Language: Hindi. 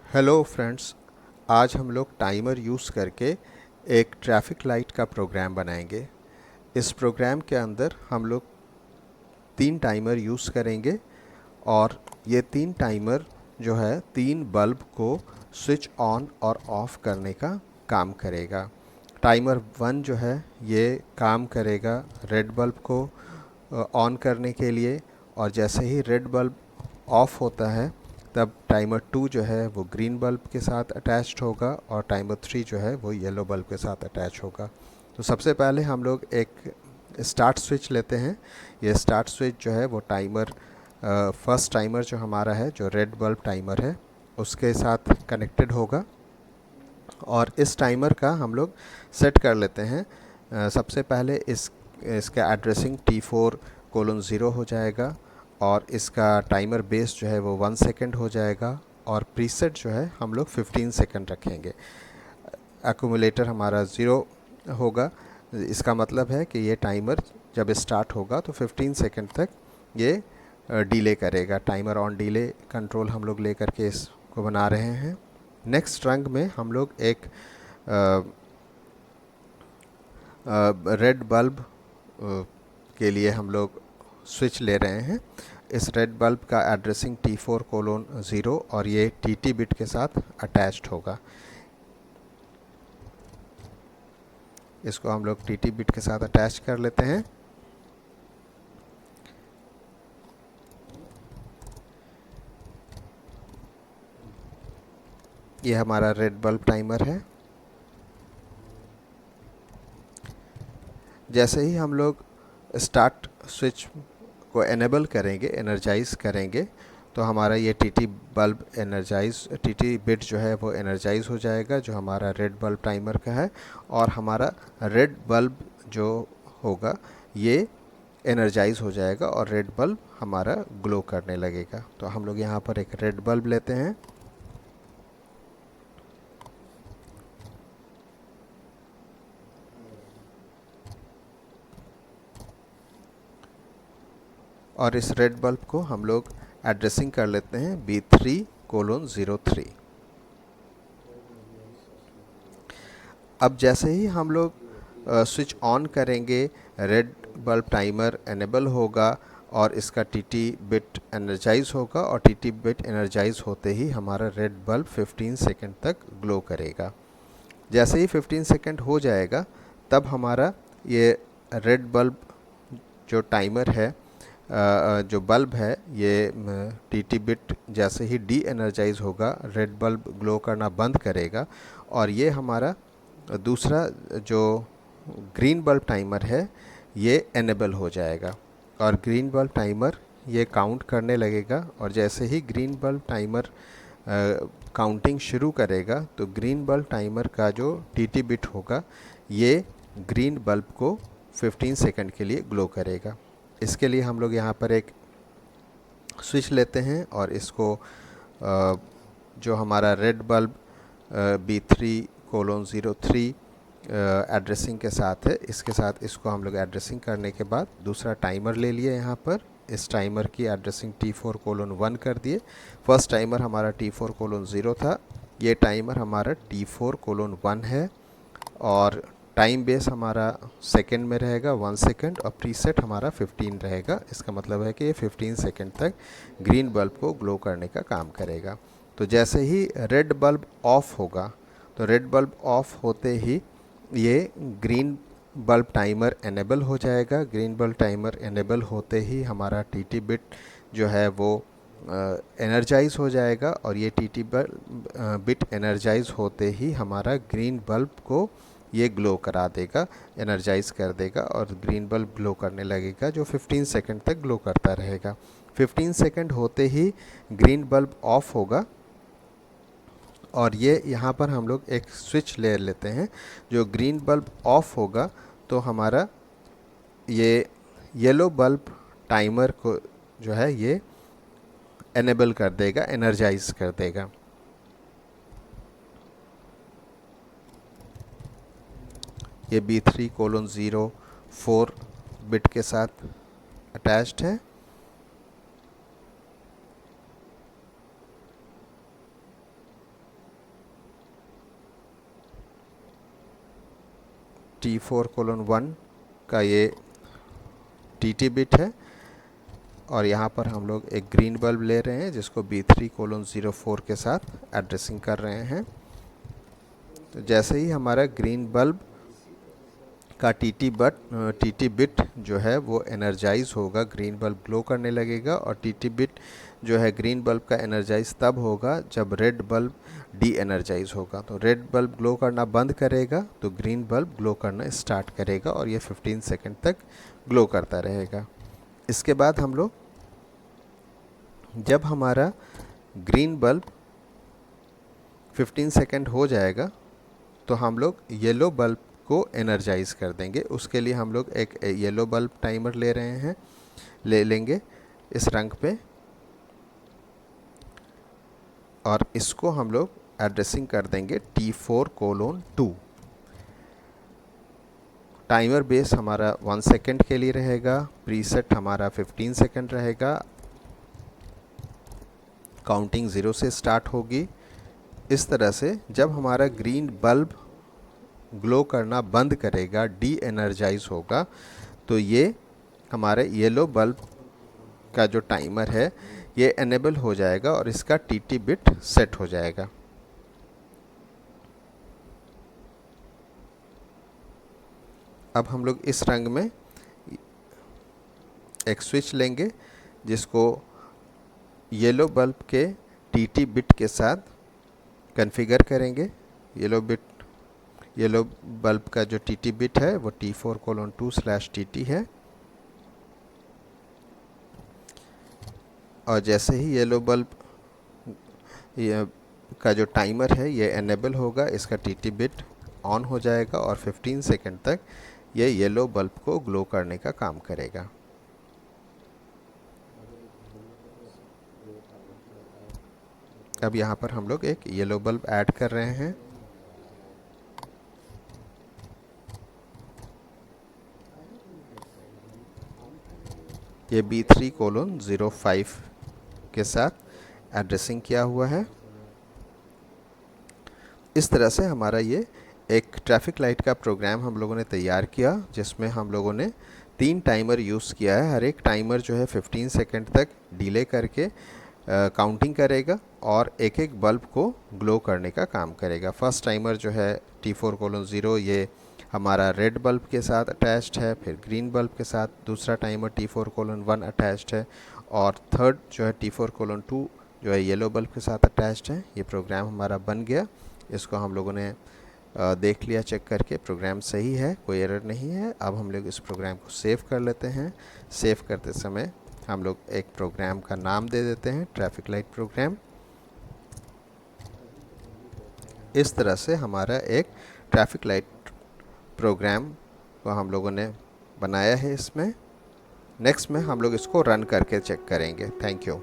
Hello friends. आज हम लोग टाइमर यूज़ करके एक ट्रैफिक लाइट का प्रोग्राम बनाएंगे। इस प्रोग्राम के अंदर हम लोग 3 टाइमर यूज़ करेंगे और ये 3 टाइमर जो है 3 बल्ब को स्विच ऑन और ऑफ़ करने का काम करेगा। टाइमर 1 जो है ये काम करेगा रेड बल्ब को ऑन करने के लिए, और जैसे ही रेड बल्ब ऑफ होता है तब टाइमर 2 जो है वो ग्रीन बल्ब के साथ अटैच्ड होगा और टाइमर 3 जो है वो येलो बल्ब के साथ अटैच होगा। तो सबसे पहले हम लोग एक स्टार्ट स्विच लेते हैं। ये स्टार्ट स्विच जो है वो फर्स्ट टाइमर जो हमारा है, जो रेड बल्ब टाइमर है, उसके साथ कनेक्टेड होगा और इस टाइमर का हम लोग सेट कर लेते हैं। सबसे पहले इसका एड्रेसिंग T4:0 हो जाएगा और इसका टाइमर बेस जो है वो 1 सेकेंड हो जाएगा और प्रीसेट जो है हम लोग 15 सेकेंड रखेंगे। एक्यूमुलेटर हमारा 0 होगा। इसका मतलब है कि ये टाइमर जब स्टार्ट होगा तो 15 सेकेंड तक ये डिले करेगा। टाइमर ऑन डिले कंट्रोल हम लोग लेकर के इसको बना रहे हैं। नेक्स्ट रंग में हम लोग एक रेड बल्ब के लिए हम लोग स्विच ले रहे हैं। इस रेड बल्ब का एड्रेसिंग T4:0 और ये TT बिट के साथ अटैच्ड होगा। इसको हम लोग TT बिट के साथ अटैच कर लेते हैं। ये हमारा रेड बल्ब टाइमर है। जैसे ही हम लोग स्टार्ट स्विच को एनेबल करेंगे, एनर्जाइज करेंगे, तो हमारा ये TT बिट जो है वो एनर्जाइज हो जाएगा, जो हमारा रेड बल्ब टाइमर का है। और हमारा रेड बल्ब जो होगा ये एनर्जाइज हो जाएगा और रेड बल्ब हमारा ग्लो करने लगेगा। तो हम लोग यहाँ पर एक रेड बल्ब लेते हैं और इस रेड बल्ब को हम लोग एड्रेसिंग कर लेते हैं B3:03। अब जैसे ही हम लोग स्विच ऑन करेंगे, रेड बल्ब टाइमर एनेबल होगा और इसका TT बिट एनर्जाइज होगा और TT बिट एनर्जाइज होते ही हमारा रेड बल्ब 15 सेकेंड तक ग्लो करेगा। जैसे ही 15 सेकेंड हो जाएगा तब हमारा ये रेड बल्ब जो टाइमर है, जो बल्ब है, ये TT बिट जैसे ही डी एनर्जाइज होगा रेड बल्ब ग्लो करना बंद करेगा और ये हमारा दूसरा जो ग्रीन बल्ब टाइमर है ये एनेबल हो जाएगा और ग्रीन बल्ब टाइमर ये काउंट करने लगेगा। और जैसे ही ग्रीन बल्ब टाइमर काउंटिंग शुरू करेगा तो ग्रीन बल्ब टाइमर का जो TT बिट होगा ये ग्रीन बल्ब को 15 सेकंड के लिए ग्लो करेगा। इसके लिए हम लोग यहाँ पर एक स्विच लेते हैं और इसको जो हमारा रेड बल्ब B3:03 एड्रेसिंग के साथ है, इसके साथ इसको हम लोग एड्रेसिंग करने के बाद दूसरा टाइमर ले लिए। यहाँ पर इस टाइमर की एड्रेसिंग T4:1 कर दिए। फर्स्ट टाइमर हमारा T4:0 था, ये टाइमर हमारा T4:1 है और टाइम बेस हमारा सेकंड में रहेगा 1 सेकंड और प्रीसेट हमारा 15 रहेगा। इसका मतलब है कि ये 15 सेकंड तक ग्रीन बल्ब को ग्लो करने का काम करेगा। तो जैसे ही रेड बल्ब ऑफ होगा तो रेड बल्ब ऑफ होते ही ये ग्रीन बल्ब टाइमर एनेबल हो जाएगा। ग्रीन बल्ब टाइमर एनेबल होते ही हमारा TT बिट जो है वो एनर्जाइज हो जाएगा और ये TT बिट एनर्जाइज होते ही हमारा ग्रीन बल्ब को ये ग्लो करा देगा, एनर्जाइज कर देगा और ग्रीन बल्ब ग्लो करने लगेगा, जो 15 सेकंड तक ग्लो करता रहेगा। 15 सेकंड होते ही ग्रीन बल्ब ऑफ होगा और ये यहाँ पर हम लोग एक स्विच ले लेते हैं। जो ग्रीन बल्ब ऑफ होगा तो हमारा ये येलो बल्ब टाइमर को जो है ये एनेबल कर देगा, एनर्जाइज कर देगा। ये B3:04 बिट के साथ अटैच्ड है। T4:1 का ये TT बिट है और यहाँ पर हम लोग एक ग्रीन बल्ब ले रहे हैं जिसको B3:04 के साथ एड्रेसिंग कर रहे हैं। तो जैसे ही हमारा ग्रीन बल्ब का TT बिट जो है वो एनर्जाइज होगा, ग्रीन बल्ब ग्लो करने लगेगा। और TT बिट जो है ग्रीन बल्ब का एनर्जाइज तब होगा जब रेड बल्ब डी एनर्जाइज होगा। तो रेड बल्ब ग्लो करना बंद करेगा तो ग्रीन बल्ब ग्लो करना स्टार्ट करेगा और ये 15 सेकंड तक ग्लो करता रहेगा। इसके बाद हम लोग जब हमारा ग्रीन बल्ब 15 सेकंड हो जाएगा तो हम लोग येलो बल्ब को एनर्जाइज कर देंगे। उसके लिए हम लोग एक येलो बल्ब टाइमर ले रहे हैं, ले लेंगे इस रंग पे, और इसको हम लोग एड्रेसिंग कर देंगे T4:2। टाइमर बेस हमारा 1 सेकंड के लिए रहेगा, प्रीसेट हमारा 15 सेकंड रहेगा, काउंटिंग 0 से स्टार्ट होगी। इस तरह से जब हमारा ग्रीन बल्ब ग्लो करना बंद करेगा, डी एनर्जाइज होगा, तो ये हमारे येलो बल्ब का जो टाइमर है ये एनेबल हो जाएगा और इसका TT बिट सेट हो जाएगा। अब हम लोग इस रंग में एक स्विच लेंगे जिसको येलो बल्ब के TT बिट के साथ कॉन्फ़िगर करेंगे। येलो बल्ब का जो TT बिट है वो T4:2/TT है। और जैसे ही येलो बल्ब का जो टाइमर है ये एनेबल होगा, इसका TT बिट ऑन हो जाएगा और 15 सेकंड तक ये येलो बल्ब को ग्लो करने का काम करेगा। अब यहाँ पर हम लोग एक येलो बल्ब ऐड कर रहे हैं। ये B3:05 के साथ एड्रेसिंग किया हुआ है। इस तरह से हमारा ये एक ट्रैफिक लाइट का प्रोग्राम हम लोगों ने तैयार किया जिसमें हम लोगों ने 3 टाइमर यूज़ किया है। हर एक टाइमर जो है 15 सेकंड तक डिले करके काउंटिंग करेगा और एक एक बल्ब को ग्लो करने का काम करेगा। फर्स्ट टाइमर जो है T4:0 ये हमारा रेड बल्ब के साथ अटैच्ड है, फिर ग्रीन बल्ब के साथ दूसरा टाइमर T4:1 अटैच्ड है और थर्ड जो है T4:2 जो है येलो बल्ब के साथ अटैच्ड है। ये प्रोग्राम हमारा बन गया। इसको हम लोगों ने देख लिया, चेक करके प्रोग्राम सही है, कोई एरर नहीं है। अब हम लोग इस प्रोग्राम को सेव कर लेते हैं। सेव करते समय हम लोग एक प्रोग्राम का नाम दे देते हैं, ट्रैफिक लाइट प्रोग्राम। इस तरह से हमारा एक ट्रैफिक लाइट प्रोग्राम को हम लोगों ने बनाया है इसमें। नेक्स्ट में हम लोग इसको रन करके चेक करेंगे। Thank you.